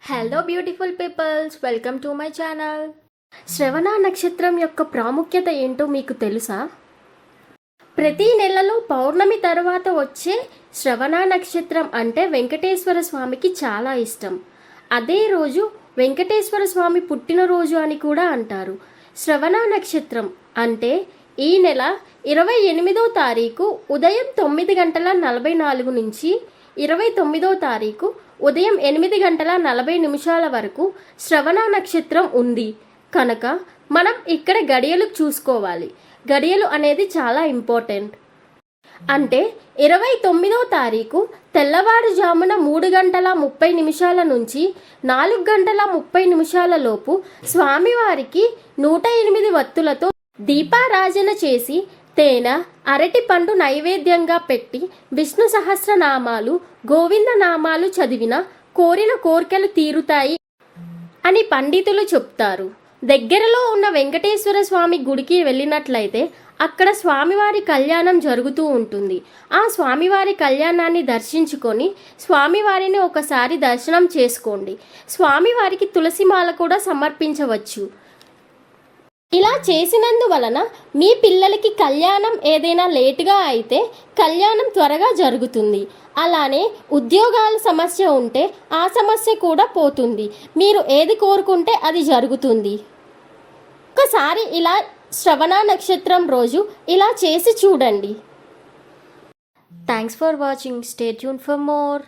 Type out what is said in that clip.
Hello beautiful peoples, welcome to my channel. శ్రవణ నక్షత్రం యొక్క ప్రాముఖ్యత ఏంటో మీకు తెలుసా? ప్రతి నెలలో పౌర్ణమి తర్వాత వచ్చే శ్రవణ నక్షత్రం అంటే వెంకటేశ్వర స్వామికి చాలా ఇష్టం. అదే రోజు వెంకటేశ్వర స్వామి పుట్టినరోజు అని కూడా అంటారు. శ్రవణ నక్షత్రం అంటే ఈ నెల 28వ తారీఖు ఉదయం 9:44 నుంచి 29వ తారీఖు ఉదయం 8:40 వరకు శ్రవణ నక్షత్రం ఉంది కనుక మనం ఇక్కడ గడియలు చూసుకోవాలి. గడియలు అనేది చాలా ఇంపార్టెంట్. అంటే 29వ తారీఖు తెల్లవారుజామున 3:30 నుంచి 4:30 లోపు స్వామివారికి 108 వత్తులతో దీపారాజన చేసి తేనె అరటి పండు నైవేద్యంగా పెట్టి విష్ణు సహస్రనామాలు గోవింద నామాలు చదివిన కోరిన కోర్కెలు తీరుతాయి అని పండితులు చెప్తారు. దగ్గరలో ఉన్న వెంకటేశ్వర స్వామి గుడికి వెళ్ళినట్లయితే అక్కడ స్వామివారి కళ్యాణం జరుగుతూ ఉంటుంది. ఆ స్వామివారి కళ్యాణాన్ని దర్శించుకొని స్వామివారిని ఒకసారి దర్శనం చేసుకోండి. స్వామివారికి తులసిమాల కూడా సమర్పించవచ్చు. ఇలా చేసినందువలన మీ పిల్లలకి కళ్యాణం ఏదైనా లేటుగా అయితే కళ్యాణం త్వరగా జరుగుతుంది. అలానే ఉద్యోగాల సమస్య ఉంటే ఆ సమస్య కూడా పోతుంది. మీరు ఏది కోరుకుంటే అది జరుగుతుంది. ఒకసారి ఇలా శ్రవణ నక్షత్రం రోజు ఇలా చేసి చూడండి. Thanks for watching. Stay tune for more.